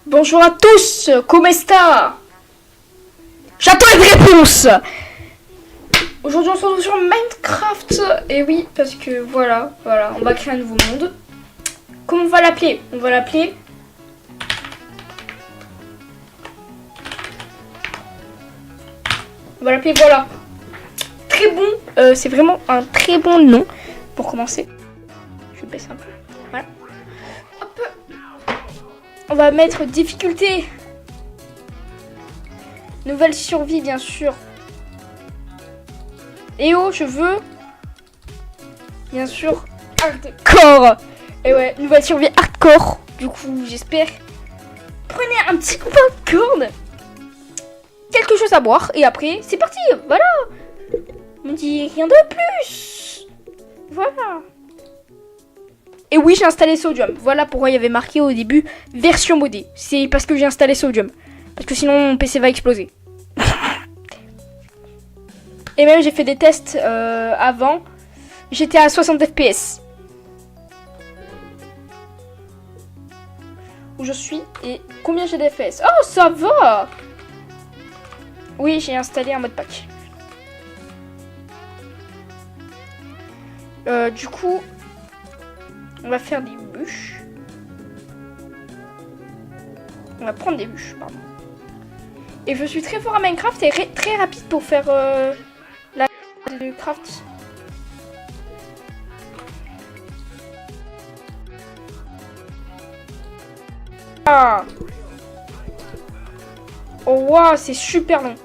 Bonjour à tous, comment está? J'attends une réponse. Aujourd'hui on se retrouve sur Minecraft. Et oui, parce que voilà, on va créer un nouveau monde. Comment on va l'appeler? On va l'appeler... voilà. Très bon, c'est vraiment un très bon nom pour commencer. Je vais baisser un peu. Voilà. Hop. On va mettre difficulté. Nouvelle survie, bien sûr. Et oh, je veux... bien sûr, hardcore. Et ouais, nouvelle survie hardcore. Du coup, j'espère. Prenez un petit copain de corne. Quelque chose à boire. Et après, c'est parti. Voilà. On me dit rien de plus. Voilà. Et oui, j'ai installé Sodium. Voilà pourquoi il y avait marqué au début version modée. C'est parce que j'ai installé Sodium. Parce que sinon, mon PC va exploser. Et même, j'ai fait des tests avant. J'étais à 60 FPS. Où je suis et combien j'ai d'FPS. Oh, ça va. Oui, j'ai installé un mode pack. Du coup, on va faire des bûches. On va prendre des bûches, pardon. Et je suis très fort à Minecraft et très rapide pour faire la de craft. Ah. Oh wow, c'est super long.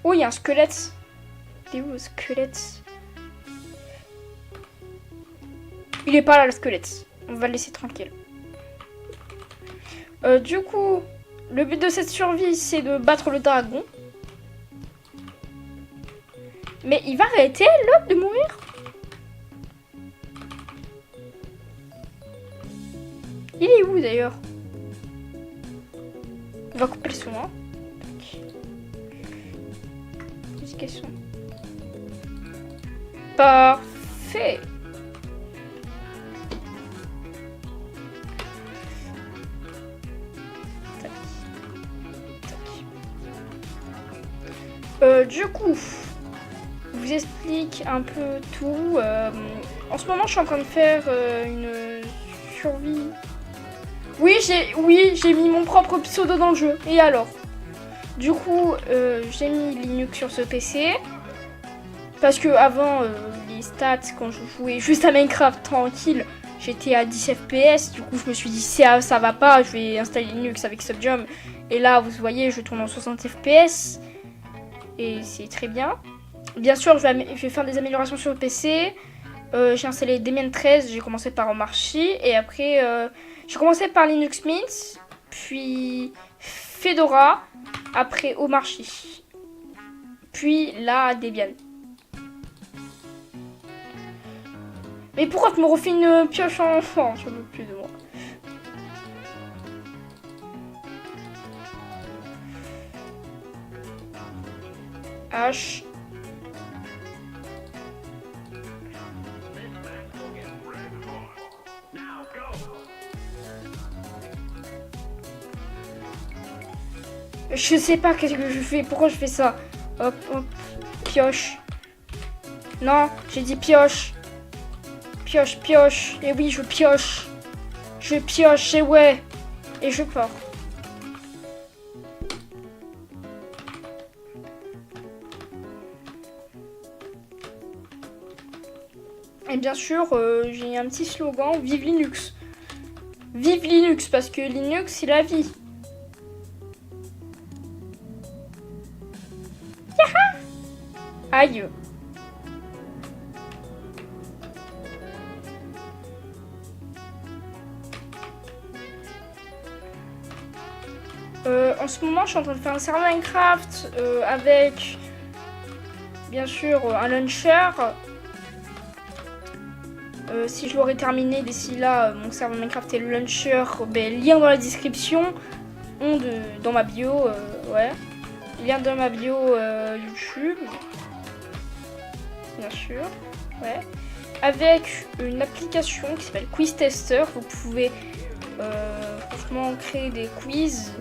Oh, il y a un squelette. Il est où le squelette? Il est pas là, le squelette. On va le laisser tranquille. Du coup, le but de cette survie, c'est de battre le dragon. Mais il va arrêter, l'autre, de mourir? Il est où, d'ailleurs? On va couper le son, hein. Question. Parfait. Tac. Tac. Du coup, je vous explique un peu tout. En ce moment, je suis en train de faire une survie. Oui, j'ai mis mon propre pseudo dans le jeu. Et alors? Du coup, j'ai mis Linux sur ce PC. Parce que avant, les stats, quand je jouais juste à Minecraft tranquille, j'étais à 10 FPS. Du coup, je me suis dit, ça va pas, je vais installer Linux avec Sodium. Et là, vous voyez, je tourne en 60 FPS. Et c'est très bien. Bien sûr, je vais faire des améliorations sur le PC. J'ai installé Debian 13, j'ai commencé par Omarchy. Et après, j'ai commencé par Linux Mint. Puis Fedora. Après Omarchy. Puis là, Debian. Mais pourquoi tu me refais une pioche en enfant? Je veux plus de moi. H. Je sais pas qu'est-ce que je fais. Pourquoi je fais ça? Hop, hop. Pioche. Non, j'ai dit pioche. Pioche, pioche. Et oui, je pioche. Je pioche, et ouais. Et je pars. Et bien sûr, j'ai un petit slogan. Vive Linux. Vive Linux, parce que Linux, c'est la vie. Aïe. En ce moment, je suis en train de faire un serveur Minecraft avec, bien sûr, un launcher Si je l'aurais terminé d'ici là, mon serveur Minecraft et le launcher, lien dans la description, dans ma bio, ouais. Lien dans ma bio YouTube, bien sûr, ouais. Avec une application qui s'appelle Quiz Tester, vous pouvez franchement créer des quiz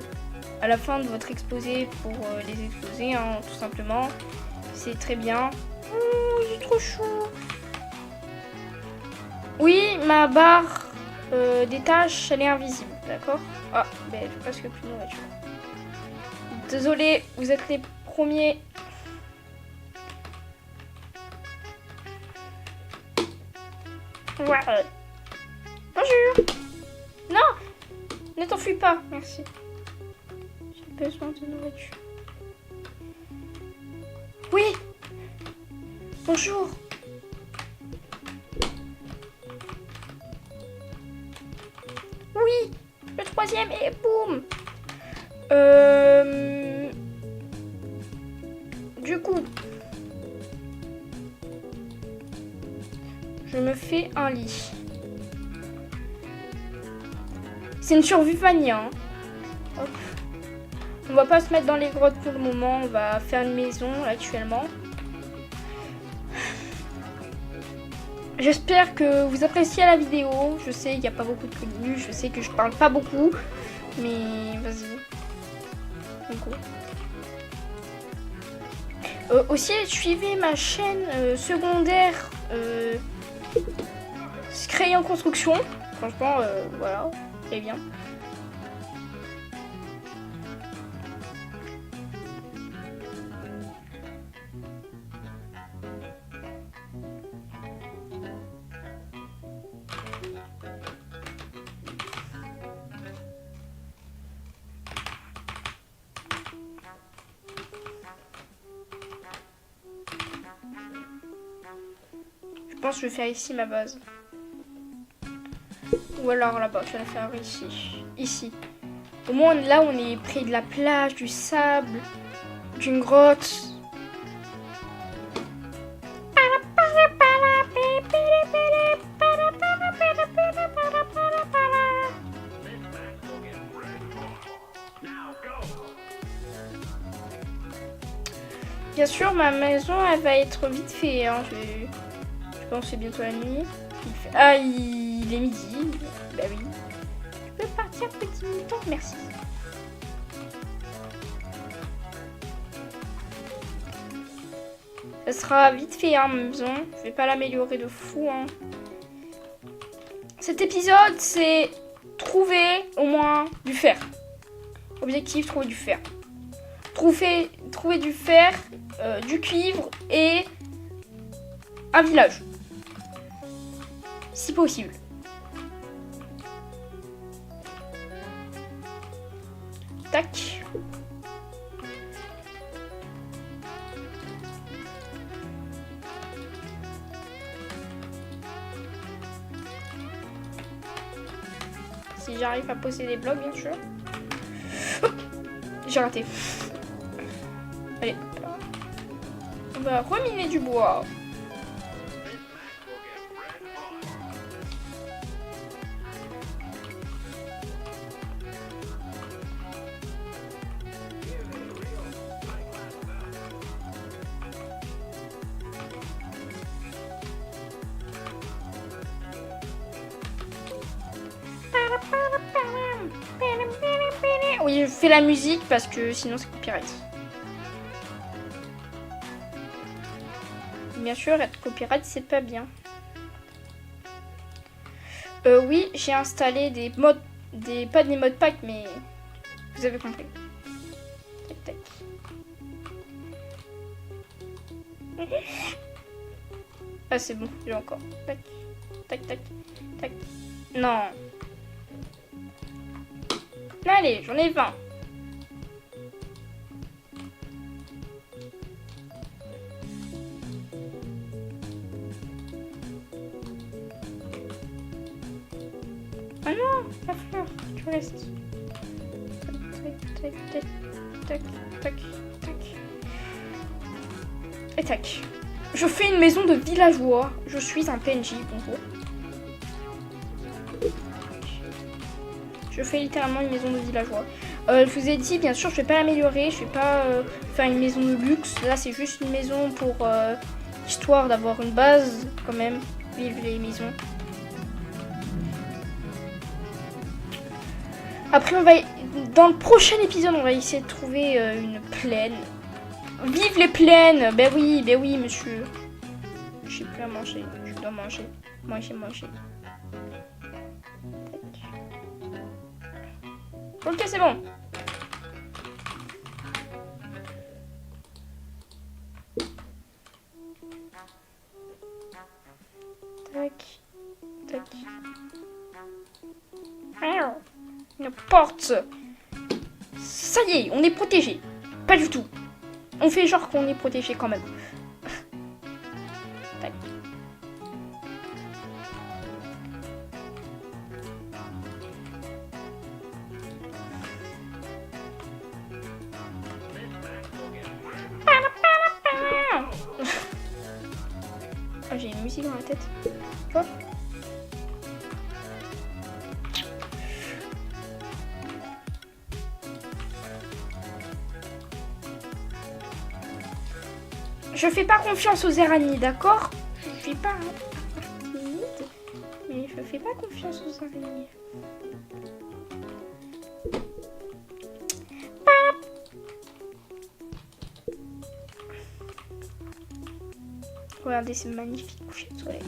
à la fin de votre exposé pour les exposer, hein, tout simplement. C'est très bien. Oh, c'est trop chaud. Oui, ma barre des tâches, elle est invisible, d'accord? Ah, j'ai presque plus de nourriture. Désolé, vous êtes les premiers. Ouais. Bonjour. Non, ne t'enfuis pas, merci. J'ai besoin de nourriture. Oui. Bonjour. Oui, le troisième et boum. Du coup, je me fais un lit. C'est une survie vanille, hein. Hop. On va pas se mettre dans les grottes pour le moment. On va faire une maison actuellement. J'espère que vous appréciez la vidéo. Je sais qu'il n'y a pas beaucoup de contenu. Je sais que je parle pas beaucoup. Mais vas-y. Aussi, suivez ma chaîne secondaire Crayon Construction. Franchement, voilà. C'est bien. Je pense que je vais faire ici ma base. Ou alors là-bas, je vais la faire ici. Ici. Au moins là, on est près de la plage, du sable, d'une grotte. Bien sûr, ma maison, elle va être vite fait. Hein. Je pense que c'est bientôt la nuit. Ah, il est midi. Bah oui. Je peux partir, petit mouton, merci. Ça sera vite fait, hein, ma maison. Je vais pas l'améliorer de fou. Hein. Cet épisode, c'est trouver au moins du fer. Objectif, trouver du fer. Trouver du fer, du cuivre et un village. Si possible. Tac. Si j'arrive à poser des blocs, bien sûr. J'ai raté. Allez. On va reminer du bois. Oui, je fais la musique parce que sinon c'est copyright. Bien sûr, être copyright, c'est pas bien. Oui, j'ai installé des mods, pas des mod packs, mais vous avez compris. Tac, tac. Ah, c'est bon, j'ai encore. Tac, tac, tac, tac. Non. Allez, j'en ai 20. Ah non, la fleur, tu restes. Tac, tac, tac, tac, tac, tac. Et tac. Je fais une maison de villageois. Je suis un PNJ, bonjour. Je fais littéralement une maison de villageois. Je vous ai dit, bien sûr, je vais pas l'améliorer. Je vais pas faire une maison de luxe. Là, c'est juste une maison pour histoire d'avoir une base quand même. Vive les maisons. Après, dans le prochain épisode, on va essayer de trouver une plaine. Vive les plaines! Ben oui, monsieur. Je sais plus à manger. Je dois manger. Manger. Ok, c'est bon. Tac. Une porte. Ça y est, on est protégé. Pas du tout. On fait genre qu'on est protégé quand même. Tac. Ah, j'ai une musique dans la tête. Hop. Je fais pas confiance aux araignées, d'accord? Je suis pas timide, mais je fais pas confiance aux araignées. Regardez, c'est magnifique coucher de soleil.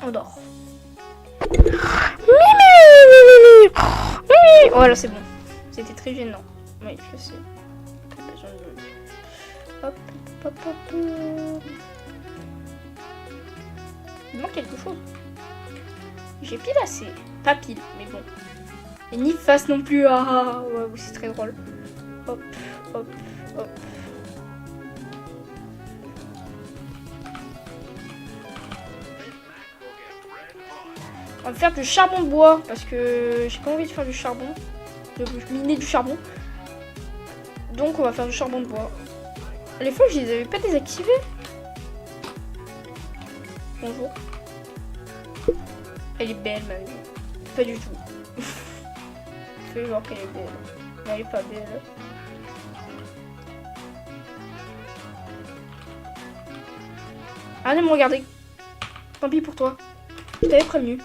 On dort. Mimi. Voilà, c'est bon. C'était très gênant. Oui, je sais. Pas besoin de... Hop. Il manque quelque chose. J'ai pile assez. Pas pile, mais bon. Et ni face non plus. Ah, ouais, c'est très drôle. Hop. On va faire du charbon de bois parce que j'ai pas envie de faire du charbon. De miner du charbon. Donc on va faire du charbon de bois. Les fois je les avais pas désactivés. Bonjour. Elle est belle ma maison. Pas du tout. Fais genre qu'elle est belle. Mais elle est pas belle. Arrête de me regarder. Tant pis pour toi. Je t'avais prévenu.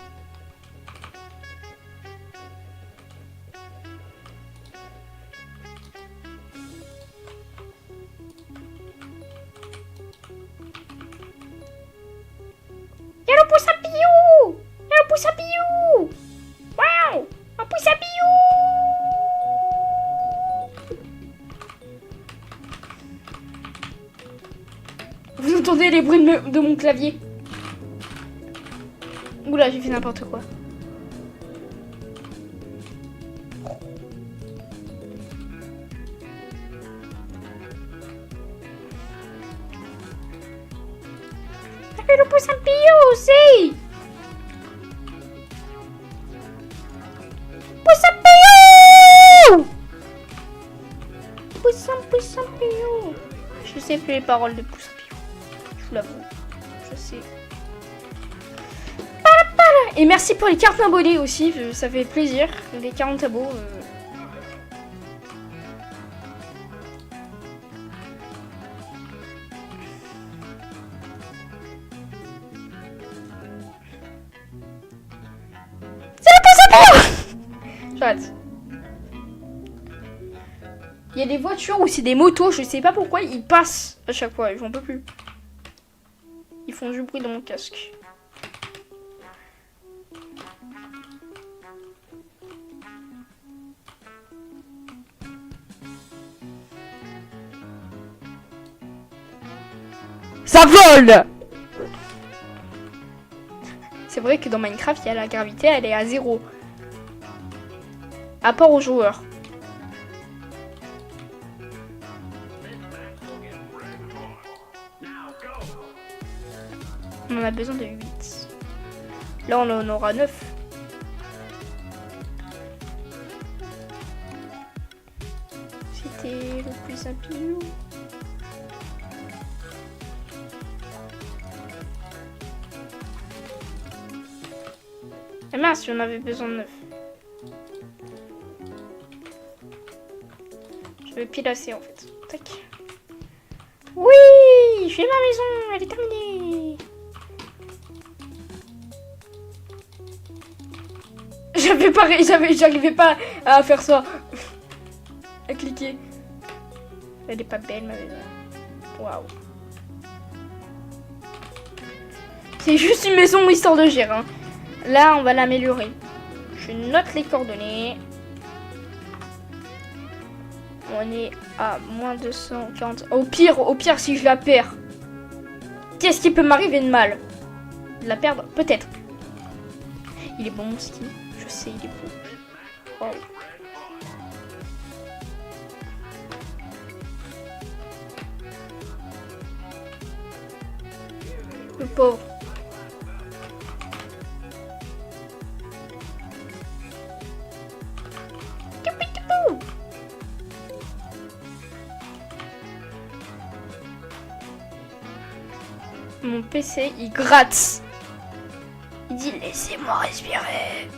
Waouh! Un pouce à bio! Vous entendez les bruits de mon clavier? Oula, j'ai fait n'importe quoi. Le pouce à bio aussi! Poussant Pio. Je sais plus les paroles de Poussant Pio. Je vous l'avoue. Je sais. Et merci pour les cartes abonnés aussi. Ça fait plaisir. Les 40 abos. C'est le Poussant Pio. J'arrête. Il y a des voitures ou c'est des motos, je sais pas pourquoi ils passent à chaque fois, j'en peux plus. Ils font du bruit dans mon casque. Ça vole! C'est vrai que dans Minecraft, il y a la gravité, elle est à 0. À part aux joueurs. On en a besoin de 8. Là, on en aura 9. C'était le plus impilou. Mais mince, j'en avais besoin de 9. Je vais pilasser en fait. Tac. Oui, j'ai ma maison, elle est terminée. J'arrivais pas à faire ça. À cliquer. Elle est pas belle ma maison. Waouh. C'est juste une maison histoire de gérer. Hein. Là, on va l'améliorer. Je note les coordonnées. On est à moins 240. Au pire, si je la perds. Qu'est-ce qui peut m'arriver de mal? De la perdre? Peut-être. Il est bon mon ski. Je sais, il est beau. Oh. Le pauvre. Mon PC, il gratte. Il dit, laissez-moi respirer.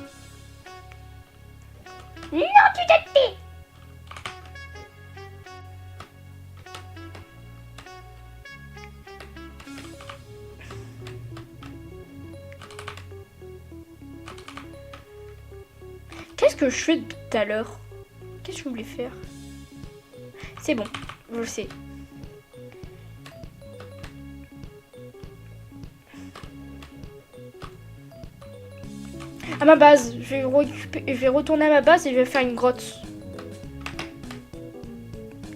Non, tu t'es fait. Qu'est-ce que je fais depuis tout à l'heure? Qu'est-ce que je voulais faire? C'est bon, je le sais. À ma base, je vais retourner à ma base et je vais faire une grotte.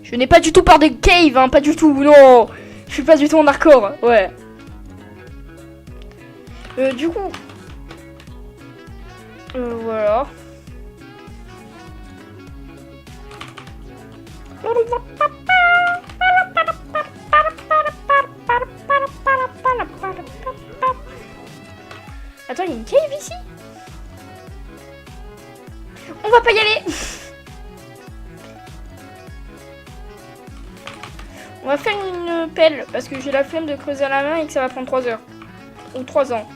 Je n'ai pas du tout peur des caves, hein, pas du tout, non. Je suis pas du tout en hardcore, ouais. Du coup, voilà. Attends, il y a une cave ici? On va pas y aller. On va faire une pelle parce que j'ai la flemme de creuser à la main et que ça va prendre 3 heures. Ou 3 ans.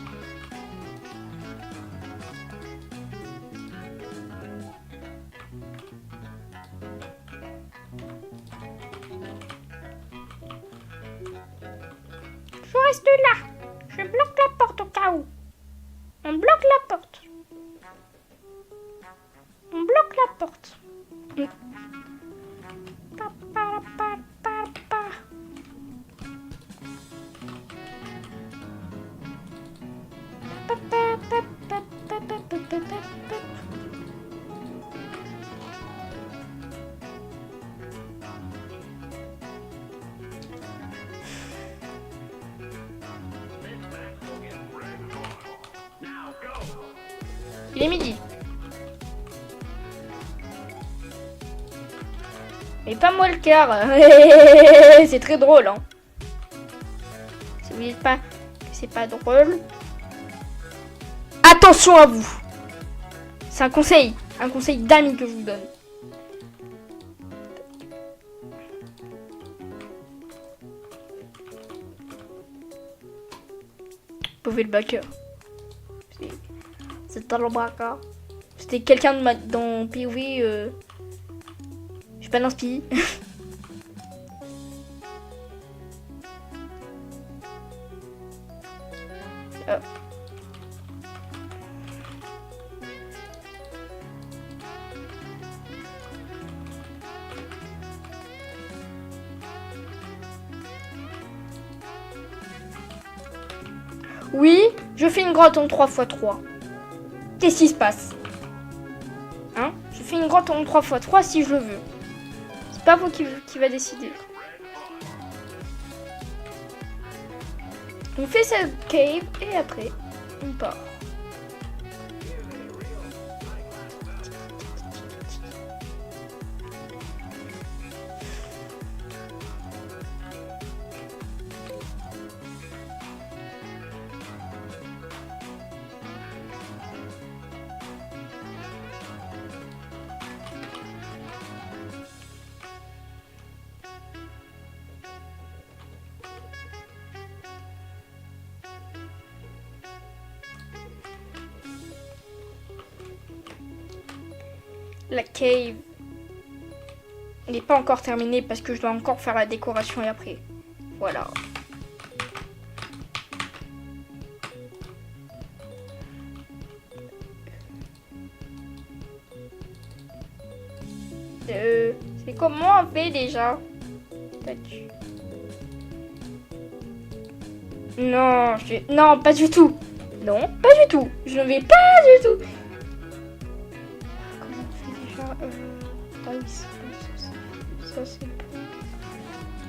Je reste là. Je bloque la porte au cas où. On bloque la porte. On bloque la porte. Il est midi. Mais pas moi le quart. C'est très drôle. Hein. Si vous dites pas que c'est pas drôle. Attention à vous. C'est un conseil d'ami que je vous donne. Pauvre le backer. C'est le backer. C'était quelqu'un de dans POV. Je suis pas d'inspi. Oh. Oui, je fais une grotte en 3x3. Qu'est-ce qui se passe? Hein? Je fais une grotte en 3x3 si je le veux. C'est pas vous qui va décider. On fait cette cave et après, on part. La cave n'est pas encore terminée parce que je dois encore faire la décoration et après. Voilà. C'est comment on fait déjà? Non, non, pas du tout. Non, pas du tout. Je ne vais pas du tout. Comment on fait déjà ah oui, ça c'est plus.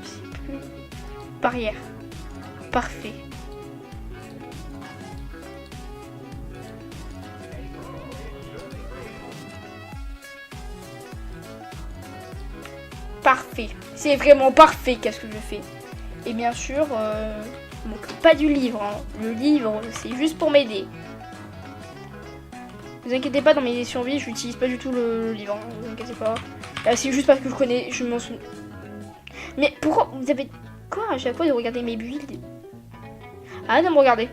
Je sais plus. Barrière. Parfait. Parfait. C'est vraiment parfait qu'est-ce que je fais. Et bien sûr, je m'occupe pas du livre. Hein. Le livre, c'est juste pour m'aider. Ne vous inquiétez pas, dans mes survies, je n'utilise pas du tout le livre. Hein. Ne vous inquiétez pas. C'est juste parce que je m'en souviens. Mais pourquoi vous avez quoi à chaque fois de regarder mes builds? Arrête de me regarder.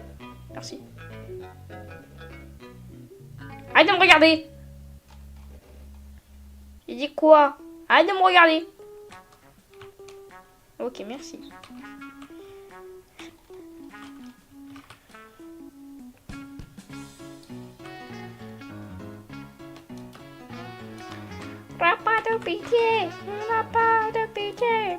Merci. Arrête de me regarder. J'ai dit quoi? Arrête de me regarder. Ok, merci. On n'a pas de pitié. On n'a pas de pitié.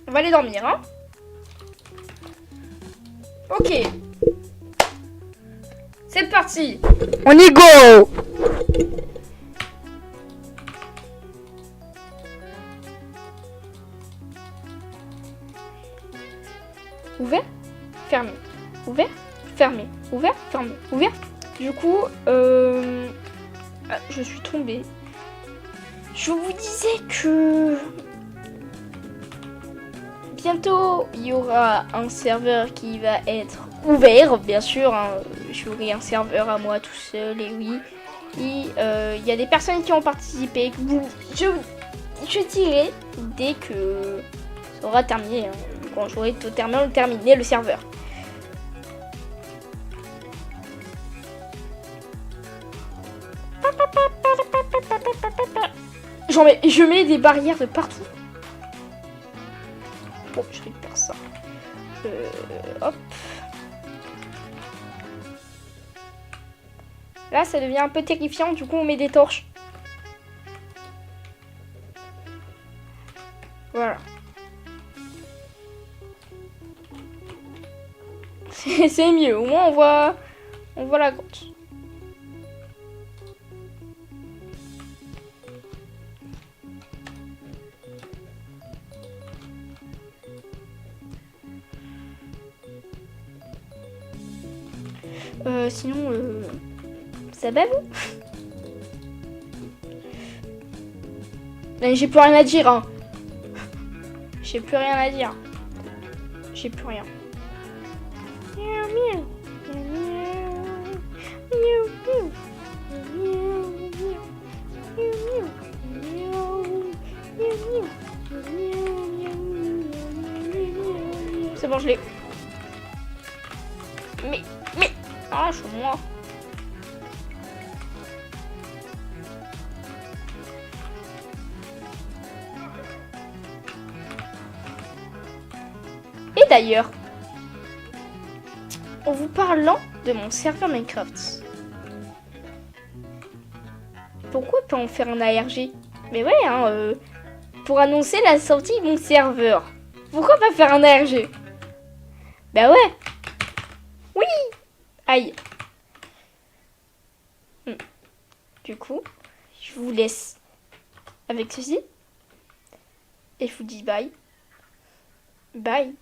On va aller dormir, hein. Ok. C'est parti. On y go. Ouvert, fermé. Ouvert, fermé. Ouvert, fermé. Ouvert. Du coup, je suis tombée. Je vous disais que bientôt, il y aura un serveur qui va être ouvert, bien sûr. Hein. J'aurai un serveur à moi tout seul, et oui. Et il y a des personnes qui ont participé. Je dirai dès que ça aura terminé. Hein. Quand j'aurai totalement terminé le serveur. Je mets des barrières de partout. Bon, je vais faire ça. Hop. Là, ça devient un peu terrifiant. Du coup, on met des torches. Voilà. C'est mieux. Au moins, on voit la grotte. Sinon, ça va vous? J'ai plus rien à dire, hein. J'ai plus rien à dire. J'ai plus rien. C'est bon, je l'ai. Mais, arrache-moi. Et d'ailleurs, en vous parlant de mon serveur Minecraft, pourquoi pas en faire un ARG? Mais ouais, hein, pour annoncer la sortie de mon serveur. Pourquoi pas faire un ARG? Bah ouais. Oui. Aïe. Du coup, je vous laisse avec ceci. Et je vous dis bye. Bye.